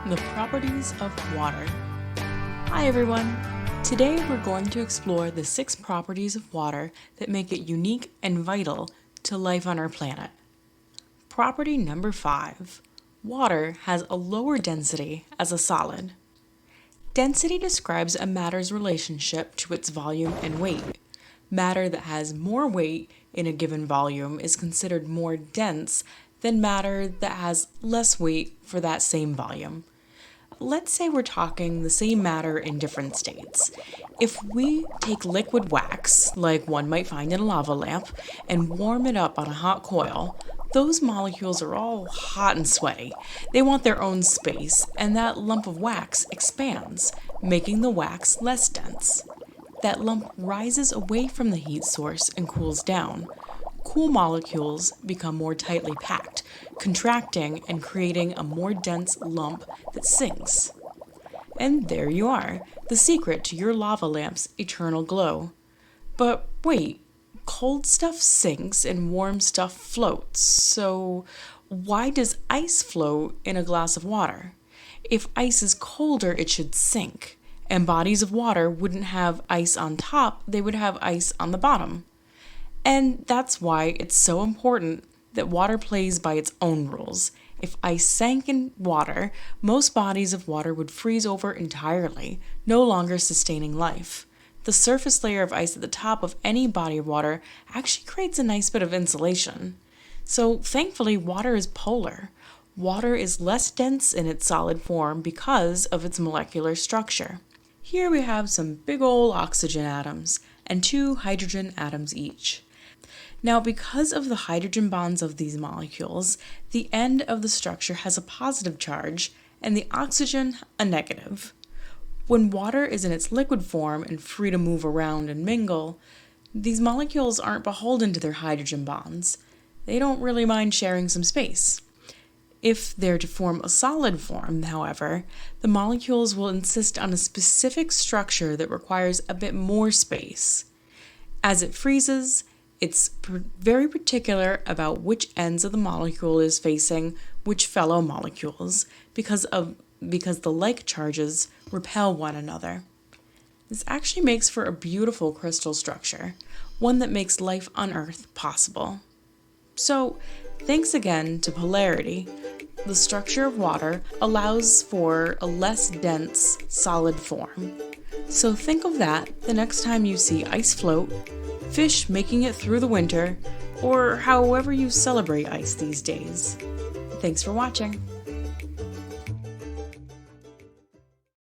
The properties of water. Hi everyone! Today we're going to explore the 6 properties of water that make it unique and vital to life on our planet. Property number 5. Water has a lower density as a solid. Density describes a matter's relationship to its volume and weight. Matter that has more weight in a given volume is considered more dense than matter that has less weight for that same volume. Let's say we're talking the same matter in different states. If we take liquid wax, like one might find in a lava lamp, and warm it up on a hot coil, those molecules are all hot and sweaty. They want their own space, and that lump of wax expands, making the wax less dense. That lump rises away from the heat source and cools down. Cool molecules become more tightly packed, contracting and creating a more dense lump that sinks. And there you are, the secret to your lava lamp's eternal glow. But wait, cold stuff sinks and warm stuff floats, so why does ice float in a glass of water? If ice is colder, it should sink, and bodies of water wouldn't have ice on top, they would have ice on the bottom. And that's why it's so important that water plays by its own rules. If ice sank in water, most bodies of water would freeze over entirely, no longer sustaining life. The surface layer of ice at the top of any body of water actually creates a nice bit of insulation. So thankfully, water is polar. Water is less dense in its solid form because of its molecular structure. Here we have some big ol' oxygen atoms and 2 hydrogen atoms each. Now, because of the hydrogen bonds of these molecules, the end of the structure has a positive charge and the oxygen a negative. When water is in its liquid form and free to move around and mingle, these molecules aren't beholden to their hydrogen bonds. They don't really mind sharing some space. If they're to form a solid form, however, the molecules will insist on a specific structure that requires a bit more space. As it freezes, it's very particular about which ends of the molecule is facing which fellow molecules because the like charges repel one another. This actually makes for a beautiful crystal structure, one that makes life on Earth possible. So, thanks again to polarity, the structure of water allows for a less dense, solid form. So think of that the next time you see ice float, fish making it through the winter, or however you celebrate ice these days. Thanks for watching.